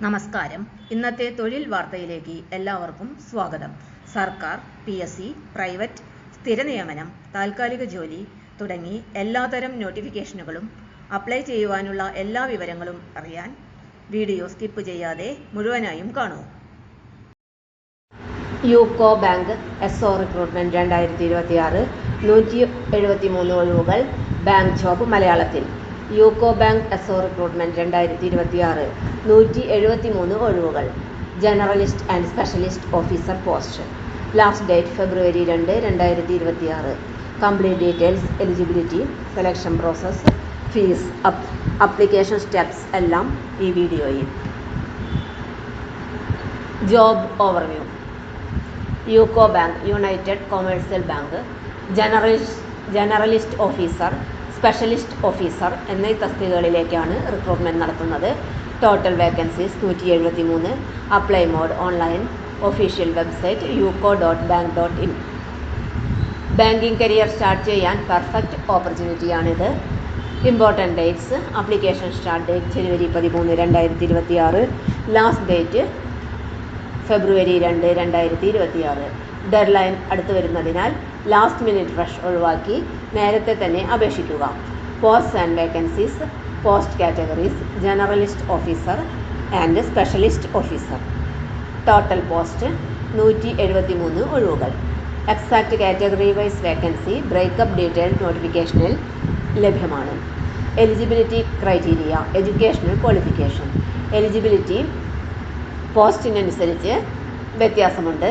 നമസ്കാരം. ഇന്നത്തെ തൊഴിൽ വാർത്തയിലേക്ക് എല്ലാവർക്കും സ്വാഗതം. സർക്കാർ, PSC, പ്രൈവറ്റ്, സ്ഥിര നിയമനം, താൽക്കാലിക ജോലി തുടങ്ങി എല്ലാതരം നോട്ടിഫിക്കേഷനുകളും അപ്ലൈ ചെയ്യുവാനുള്ള എല്ലാ വിവരങ്ങളും അറിയാൻ വീഡിയോ സ്കിപ്പ് ചെയ്യാതെ മുഴുവനായും കാണൂ. യൂക്കോ ബാങ്ക് SO റിക്രൂട്ട്മെന്റ് 2026 173 ഒഴിവുകൾ. ബാങ്ക് ജോബ് മലയാളത്തിൽ. യൂക്കോ ബാങ്ക് SO റിക്രൂട്ട്മെന്റ് 2026 173 ഒഴിവുകൾ. Generalist and specialist officer post. Last date February 2, 2026. Complete details, eligibility, selection process, fees, application steps എല്ലാം ഈ വീഡിയോയിൽ. Job overview. UCO bank, united commercial bank, generalist officer, specialist officer എന്നീ തസ്തികകളിലേക്കാണ് recruitment നടത്തുന്നത്. Total vacancies 173. Apply mode online. Official website yuko.bank.in. Banking career start ചെയ്യാൻ perfect ഓപ്പർച്യൂണിറ്റിയാണിത്. Important dates. Application start date January 13, 2026. Last date February 2, 2026. Deadline അടുത്തു വരുന്നതിനാൽ last minute rush ഒഴിവാക്കി നേരത്തെ തന്നെ അപേക്ഷിക്കുക. Post and vacancies. Post categories generalist officer and specialist officer. Total post 173 ഒഴിവുകൾ. Exact category wise vacancy breakup detailed നോട്ടിഫിക്കേഷനിൽ ലഭ്യമാണ്. Eligibility criteria. Educational qualification. Eligibility പോസ്റ്റിനനുസരിച്ച് വ്യത്യാസമുണ്ട്.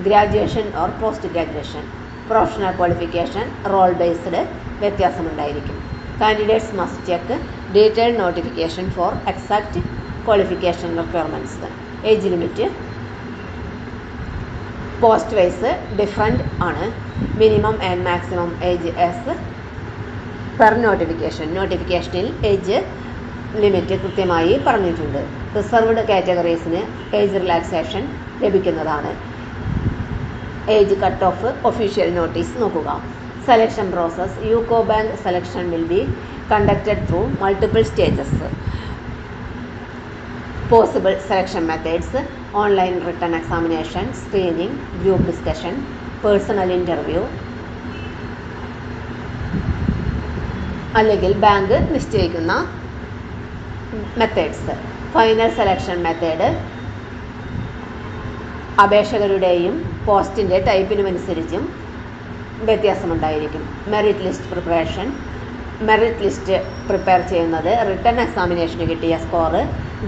Graduation or post graduation. Professional qualification role based വ്യത്യാസമുണ്ടായിരിക്കും. Candidates must check detailed notification for exact qualification requirements. Age limit post wise different ആണ്. Minimum and maximum age as per നോട്ടിഫിക്കേഷനിൽ age limit കൃത്യമായി പറഞ്ഞിട്ടുണ്ട്. Reserved കാറ്റഗറീസിന് age relaxation ലഭിക്കുന്നതാണ്. Age cut off official notice നോക്കുക. Selection process. UCO bank selection will be conducted through multiple stages. Possible selection methods. Online written examination, screening, group discussion, personal interview അല്ലെങ്കിൽ bank നിശ്ചയിക്കുന്ന methods. Final selection method അപേക്ഷകരുടെയും പോസ്റ്റിൻ്റെ ടൈപ്പിനുമനുസരിച്ചും വ്യത്യാസമുണ്ടായിരിക്കും. Merit list preparation. Merit list prepare ചെയ്യുന്നത് written എക്സാമിനേഷന് കിട്ടിയ score,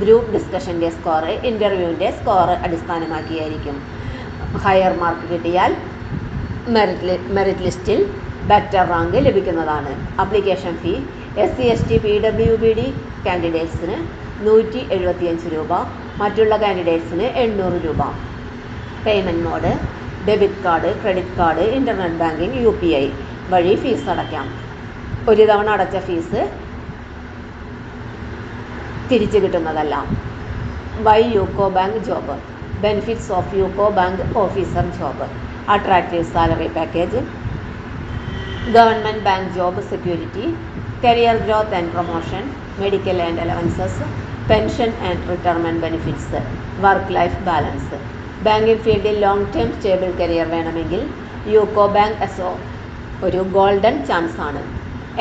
group ഡിസ്കഷൻ്റെ സ്കോർ, ഇൻ്റർവ്യൂവിൻ്റെ സ്കോർ അടിസ്ഥാനമാക്കിയായിരിക്കും. ഹയർ മാർക്ക് കിട്ടിയാൽ മെറിറ്റ് ലിസ്റ്റിൽ ബെറ്റർ റാങ്ക് ലഭിക്കുന്നതാണ്. Application fee. SC/ST PWBD കാൻഡിഡേറ്റ്സിന് 175 രൂപ, മറ്റുള്ള കാൻഡിഡേറ്റ്സിന് 800 രൂപ. Payment mode debit card, credit card, internet banking, UPI വഴി ഫീസ് അടയ്ക്കാം. ഒരു തവണ അടച്ച ഫീസ് തിരിച്ചു കിട്ടുന്നതല്ല. Why UCO bank job. Benefits of UCO bank officer job. Attractive salary package, government bank job security, career growth and promotion, medical and allowances, pension and retirement benefits, work life balance. Banking ഫീൽഡിൽ long term stable career വേണമെങ്കിൽ UCO bank SO ഒരു golden chance ആണ്.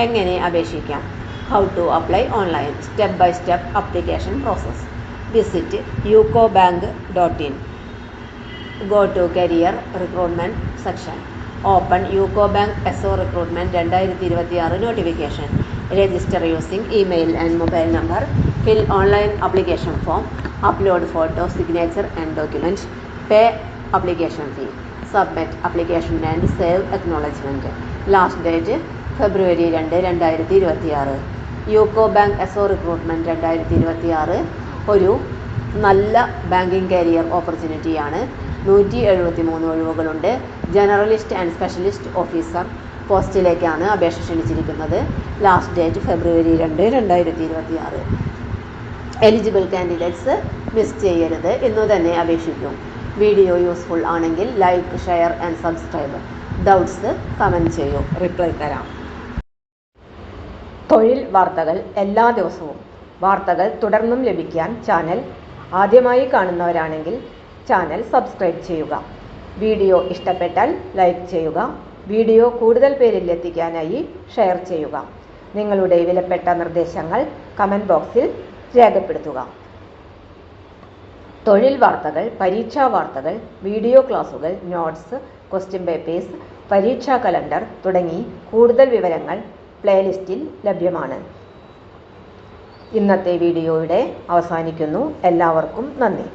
എങ്ങനെ അപേക്ഷിക്കാം? How to apply online. Step by step application process. Visit yukobank.in. Go to career recruitment section. Open UCO bank SO recruitment 2026 notification. Register using email and mobile number. Fill online application form. Upload photo, signature and document. Pay application fee. Submit application and save acknowledgement. Last date February 2, 2026. UCO bank SO recruitment 2026 ഒരു നല്ല banking career ഓപ്പർച്യൂണിറ്റിയാണ്. 173 ഒഴിവുകളുണ്ട്. Generalist and specialist officer പോസ്റ്റിലേക്കാണ് അപേക്ഷ ക്ഷണിച്ചിരിക്കുന്നത്. Last date February 2, 2026. Eligible candidates miss ചെയ്യരുത്. ഇന്നു തന്നെ അപേക്ഷിക്കും. വീഡിയോ യൂസ്ഫുൾ ആണെങ്കിൽ like, share and subscribe. Doubts comment ചെയ്യൂ, റിപ്ലൈ തരാം. തൊഴിൽ വാർത്തകൾ എല്ലാ ദിവസവും വാർത്തകൾ തുടർന്നും ലഭിക്കാൻ ചാനൽ ആദ്യമായി കാണുന്നവരാണെങ്കിൽ ചാനൽ സബ്സ്ക്രൈബ് ചെയ്യുക. വീഡിയോ ഇഷ്ടപ്പെട്ടാൽ ലൈക്ക് ചെയ്യുക. വീഡിയോ കൂടുതൽ പേരിൽ എത്തിക്കാനായി ഷെയർ ചെയ്യുക. നിങ്ങളുടെ വിലപ്പെട്ട നിർദ്ദേശങ്ങൾ കമന്റ് ബോക്സിൽ രേഖപ്പെടുത്തുക. തൊഴിൽ വാർത്തകൾ, പരീക്ഷാ വാർത്തകൾ, വീഡിയോ ക്ലാസുകൾ, നോട്ട്സ്, ക്വസ്റ്റ്യൻ പേപ്പേഴ്സ്, പരീക്ഷാ കലണ്ടർ തുടങ്ങി കൂടുതൽ വിവരങ്ങൾ പ്ലേലിസ്റ്റിൽ ലഭ്യമാണ്. ഇന്നത്തെ വീഡിയോയുടെ അവസാനിക്കുന്നു. എല്ലാവർക്കും നന്ദി.